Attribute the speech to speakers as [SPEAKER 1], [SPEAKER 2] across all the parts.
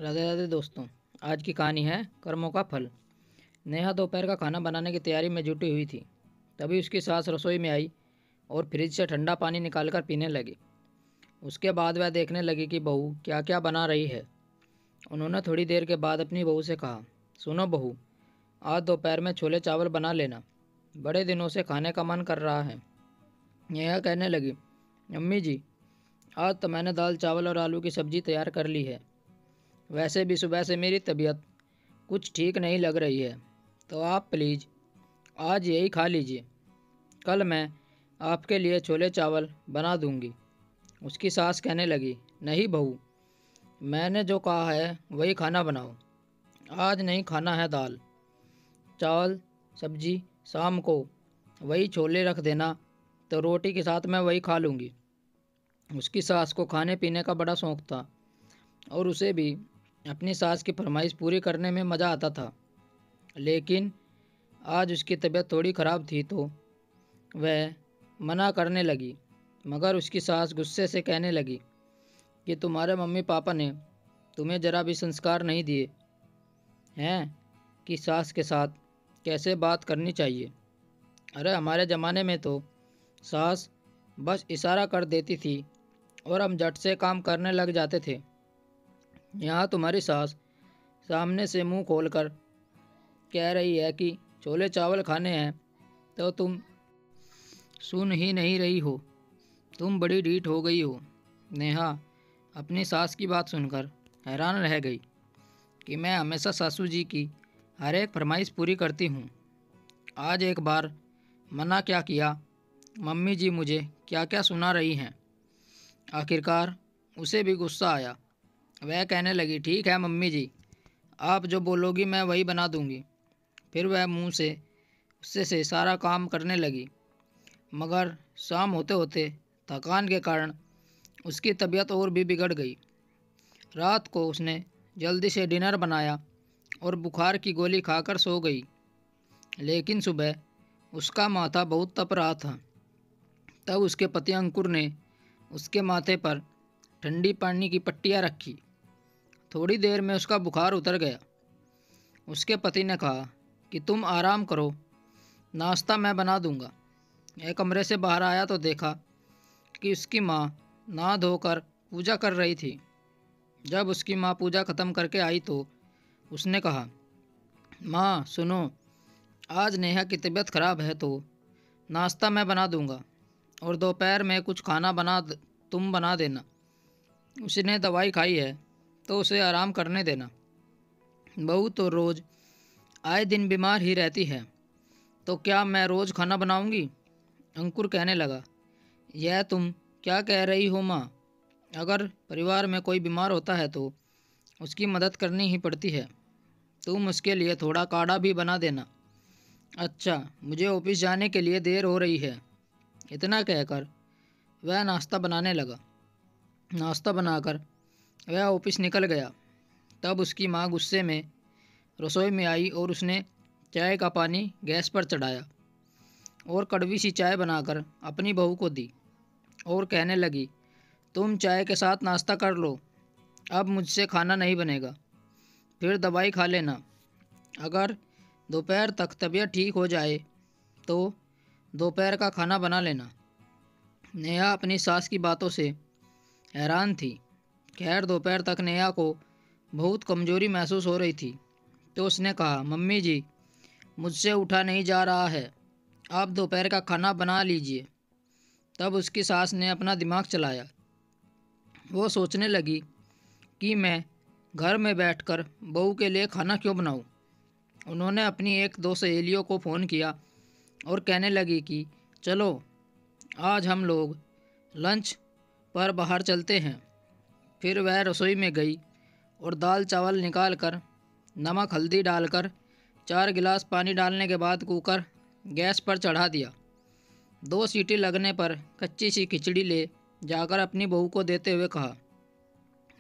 [SPEAKER 1] राधे राधे दोस्तों। आज की कहानी है कर्मों का फल। नेहा दोपहर का खाना बनाने की तैयारी में जुटी हुई थी। तभी उसकी सास रसोई में आई और फ्रिज से ठंडा पानी निकालकर पीने लगी। उसके बाद वह देखने लगी कि बहू क्या क्या बना रही है। उन्होंने थोड़ी देर के बाद अपनी बहू से कहा, सुनो बहू, आज दोपहर में छोले चावल बना लेना, बड़े दिनों से खाने का मन कर रहा है। नेहा कहने लगी, अम्मी जी, आज तो मैंने दाल चावल और आलू की सब्जी तैयार कर ली है। वैसे भी सुबह से मेरी तबीयत कुछ ठीक नहीं लग रही है, तो आप प्लीज़ आज यही खा लीजिए। कल मैं आपके लिए छोले चावल बना दूंगी। उसकी सास कहने लगी, नहीं बहू, मैंने जो कहा है वही खाना बनाओ। आज नहीं खाना है दाल चावल सब्जी, शाम को वही छोले रख देना, तो रोटी के साथ मैं वही खा लूँगी। उसकी सास को खाने पीने का बड़ा शौक़ था और उसे भी अपनी सास की फरमाइश पूरी करने में मज़ा आता था। लेकिन आज उसकी तबीयत थोड़ी ख़राब थी तो वह मना करने लगी, मगर उसकी सास गुस्से से कहने लगी कि तुम्हारे मम्मी पापा ने तुम्हें ज़रा भी संस्कार नहीं दिए हैं कि सास के साथ कैसे बात करनी चाहिए। अरे हमारे ज़माने में तो सास बस इशारा कर देती थी और हम झट से काम करने लग जाते थे। यहाँ तुम्हारी सास सामने से मुंह खोलकर कह रही है कि छोले चावल खाने हैं, तो तुम सुन ही नहीं रही हो। तुम बड़ी ढीठ हो गई हो। नेहा अपनी सास की बात सुनकर हैरान रह गई कि मैं हमेशा सासू जी की हर एक फरमाइश पूरी करती हूँ। आज एक बार मना क्या किया, मम्मी जी मुझे क्या क्या सुना रही हैं। आखिरकार उसे भी गुस्सा आया। वह कहने लगी, ठीक है मम्मी जी, आप जो बोलोगी मैं वही बना दूंगी। फिर वह मुंह से गुस्से से सारा काम करने लगी, मगर शाम होते होते थकान के कारण उसकी तबीयत और भी बिगड़ गई। रात को उसने जल्दी से डिनर बनाया और बुखार की गोली खाकर सो गई। लेकिन सुबह उसका माथा बहुत तप रहा था। तब उसके पति अंकुर ने उसके माथे पर ठंडी पानी की पट्टियाँ रखी। थोड़ी देर में उसका बुखार उतर गया। उसके पति ने कहा कि तुम आराम करो, नाश्ता मैं बना दूंगा। यह कमरे से बाहर आया तो देखा कि उसकी माँ नहा धोकर पूजा कर रही थी। जब उसकी माँ पूजा ख़त्म करके आई तो उसने कहा, माँ सुनो, आज नेहा की तबीयत ख़राब है तो नाश्ता मैं बना दूंगा और दोपहर में कुछ खाना तुम बना देना। उसने दवाई खाई है तो उसे आराम करने देना। बहू तो रोज़ आए दिन बीमार ही रहती है, तो क्या मैं रोज़ खाना बनाऊंगी? अंकुर कहने लगा, यह तुम क्या कह रही हो माँ? अगर परिवार में कोई बीमार होता है तो उसकी मदद करनी ही पड़ती है। तुम उसके लिए थोड़ा काढ़ा भी बना देना। अच्छा, मुझे ऑफिस जाने के लिए देर हो रही है। इतना कहकर वह नाश्ता बनाने लगा। नाश्ता बनाकर वह ऑफिस निकल गया। तब उसकी माँ गुस्से में रसोई में आई और उसने चाय का पानी गैस पर चढ़ाया और कड़वी सी चाय बनाकर अपनी बहू को दी और कहने लगी, तुम चाय के साथ नाश्ता कर लो, अब मुझसे खाना नहीं बनेगा। फिर दवाई खा लेना। अगर दोपहर तक तबीयत ठीक हो जाए तो दोपहर का खाना बना लेना। नेहा अपनी सास की बातों से हैरान थी। खैर दोपहर तक नेहा को बहुत कमज़ोरी महसूस हो रही थी, तो उसने कहा, मम्मी जी, मुझसे उठा नहीं जा रहा है, आप दोपहर का खाना बना लीजिए। तब उसकी सास ने अपना दिमाग चलाया। वो सोचने लगी कि मैं घर में बैठकर बहू के लिए खाना क्यों बनाऊं। उन्होंने अपनी एक दो सहेलियों को फ़ोन किया और कहने लगी कि चलो आज हम लोग लंच पर बाहर चलते हैं। फिर वह रसोई में गई और दाल चावल निकाल कर नमक हल्दी डालकर 4 गिलास पानी डालने के बाद कुकर गैस पर चढ़ा दिया। 2 सीटी लगने पर कच्ची सी खिचड़ी ले जाकर अपनी बहू को देते हुए कहा,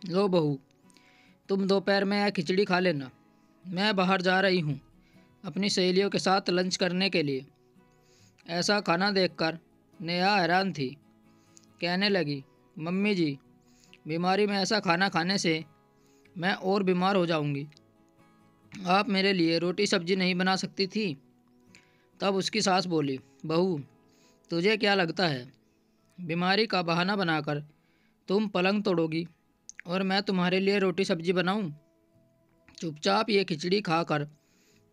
[SPEAKER 1] लो बहू, तुम दोपहर में यह खिचड़ी खा लेना, मैं बाहर जा रही हूँ अपनी सहेलियों के साथ लंच करने के लिए। ऐसा खाना देखकर नेहा हैरान थी। कहने लगी, मम्मी जी, बीमारी में ऐसा खाना खाने से मैं और बीमार हो जाऊंगी। आप मेरे लिए रोटी सब्जी नहीं बना सकती थी? तब उसकी सास बोली, बहू, तुझे क्या लगता है बीमारी का बहाना बनाकर तुम पलंग तोड़ोगी और मैं तुम्हारे लिए रोटी सब्जी बनाऊं? चुपचाप ये खिचड़ी खाकर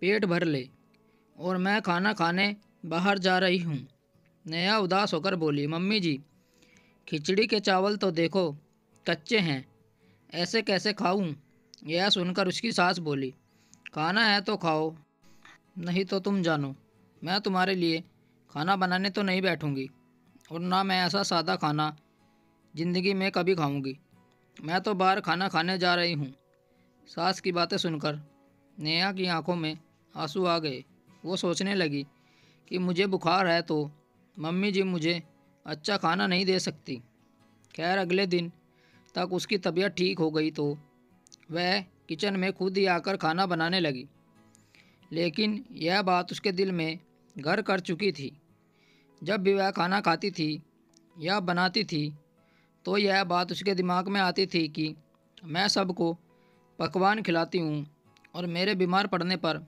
[SPEAKER 1] पेट भर ले और मैं खाना खाने बाहर जा रही हूँ। नेहा उदास होकर बोली, मम्मी जी, खिचड़ी के चावल तो देखो कच्चे हैं, ऐसे कैसे खाऊं? यह सुनकर उसकी सास बोली, खाना है तो खाओ, नहीं तो तुम जानो। मैं तुम्हारे लिए खाना बनाने तो नहीं बैठूंगी और ना मैं ऐसा सादा खाना ज़िंदगी में कभी खाऊंगी। मैं तो बाहर खाना खाने जा रही हूँ। सास की बातें सुनकर नेहा की आंखों में आंसू आ गए। वो सोचने लगी कि मुझे बुखार है तो मम्मी जी मुझे अच्छा खाना नहीं दे सकती। खैर अगले दिन तक उसकी तबीयत ठीक हो गई तो वह किचन में खुद ही आकर खाना बनाने लगी। लेकिन यह बात उसके दिल में घर कर चुकी थी। जब भी वह खाना खाती थी या बनाती थी तो यह बात उसके दिमाग में आती थी कि मैं सबको पकवान खिलाती हूँ और मेरे बीमार पड़ने पर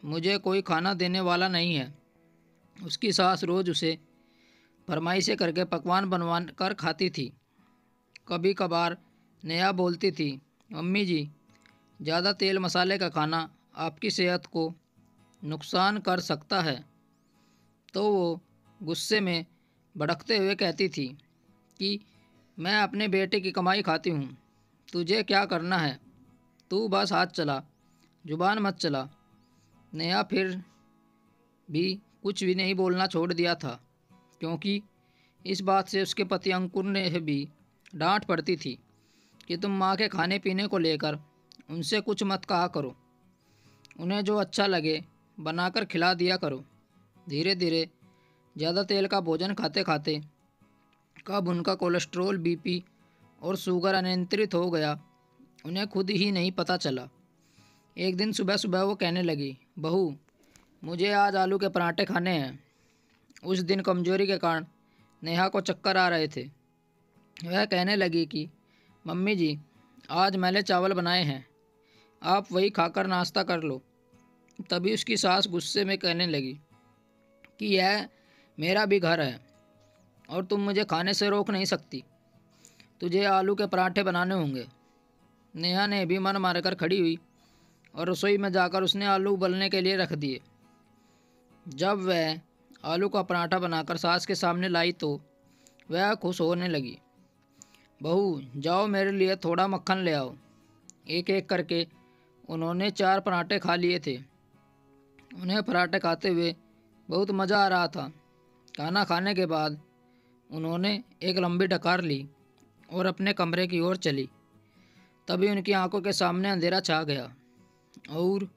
[SPEAKER 1] मुझे कोई खाना देने वाला नहीं है। उसकी सास रोज़ उसे फरमाइशें करके पकवान बनवा कर खाती थी। कभी कभार नेहा बोलती थी, मम्मी जी, ज़्यादा तेल मसाले का खाना आपकी सेहत को नुकसान कर सकता है। तो वो गुस्से में भड़कते हुए कहती थी कि मैं अपने बेटे की कमाई खाती हूँ, तुझे क्या करना है? तू बस हाथ चला, जुबान मत चला। नेहा फिर भी कुछ भी नहीं बोलना छोड़ दिया था, क्योंकि इस बात से उसके पति अंकुर ने भी डांट पड़ती थी कि तुम माँ के खाने पीने को लेकर उनसे कुछ मत कहा करो, उन्हें जो अच्छा लगे बनाकर खिला दिया करो। धीरे धीरे ज़्यादा तेल का भोजन खाते खाते कब उनका कोलेस्ट्रॉल, बीपी और शुगर अनियंत्रित हो गया, उन्हें खुद ही नहीं पता चला। एक दिन सुबह सुबह वो कहने लगी, बहू, मुझे आज आलू के पराठे खाने हैं। उस दिन कमजोरी के कारण नेहा को चक्कर आ रहे थे। वह कहने लगी कि मम्मी जी, आज मैंने चावल बनाए हैं, आप वही खाकर नाश्ता कर लो। तभी उसकी सास गुस्से में कहने लगी कि यह मेरा भी घर है और तुम मुझे खाने से रोक नहीं सकती, तुझे आलू के पराठे बनाने होंगे। नेहा ने भी मन मारकर खड़ी हुई और रसोई में जाकर उसने आलू उबलने के लिए रख दिए। जब वह आलू का पराठा बनाकर सास के सामने लाई तो वह खुश होने लगी। बहू, जाओ मेरे लिए थोड़ा मक्खन ले आओ। एक एक करके उन्होंने 4 पराठे खा लिए थे। उन्हें पराठे खाते हुए बहुत मज़ा आ रहा था। खाना खाने के बाद उन्होंने एक लंबी डकार ली और अपने कमरे की ओर चली। तभी उनकी आंखों के सामने अंधेरा छा गया और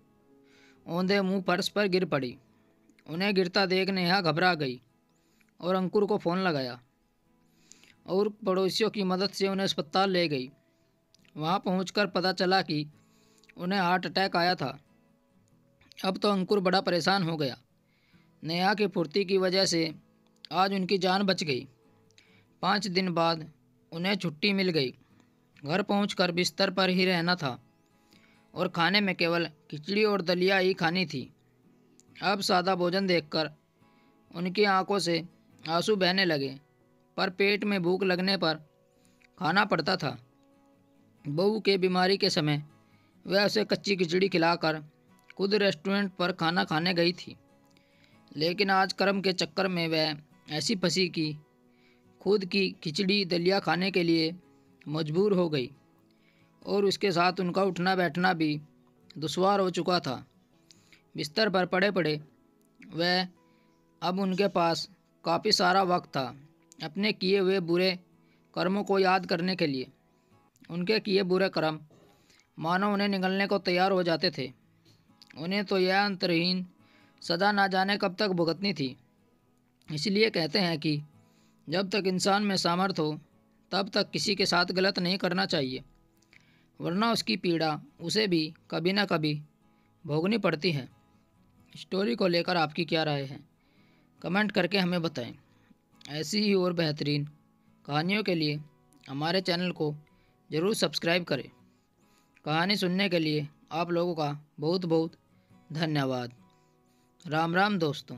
[SPEAKER 1] औंधे मुंह फर्श पर गिर पड़ी। उन्हें गिरता देख नेहा घबरा गई और अंकुर को फ़ोन लगाया और पड़ोसियों की मदद से उन्हें अस्पताल ले गई। वहां पहुंचकर पता चला कि उन्हें हार्ट अटैक आया था। अब तो अंकुर बड़ा परेशान हो गया। नेहा की फुर्ती की वजह से आज उनकी जान बच गई। 5 दिन बाद उन्हें छुट्टी मिल गई। घर पहुंचकर बिस्तर पर ही रहना था और खाने में केवल खिचड़ी और दलिया ही खानी थी। अब सादा भोजन देखकर उनकी आंखों से आंसू बहने लगे, पर पेट में भूख लगने पर खाना पड़ता था। बहू के बीमारी के समय वह उसे कच्ची खिचड़ी खिलाकर खुद रेस्टोरेंट पर खाना खाने गई थी, लेकिन आज कर्म के चक्कर में वह ऐसी फंसी कि खुद की खिचड़ी दलिया खाने के लिए मजबूर हो गई और उसके साथ उनका उठना बैठना भी दुश्वार हो चुका था। बिस्तर पर पड़े पड़े वह अब उनके पास काफ़ी सारा वक्त था अपने किए हुए बुरे कर्मों को याद करने के लिए। उनके किए बुरे कर्म मानो उन्हें निगलने को तैयार हो जाते थे। उन्हें तो यह अंतरहीन सदा ना जाने कब तक भुगतनी थी। इसलिए कहते हैं कि जब तक इंसान में सामर्थ्य हो तब तक किसी के साथ गलत नहीं करना चाहिए, वरना उसकी पीड़ा उसे भी कभी ना कभी भोगनी पड़ती है। स्टोरी को लेकर आपकी क्या राय है, कमेंट करके हमें बताएं। ऐसी ही और बेहतरीन कहानियों के लिए हमारे चैनल को ज़रूर सब्सक्राइब करें कहानी सुनने के लिए आप लोगों का बहुत बहुत धन्यवाद। राम राम दोस्तों।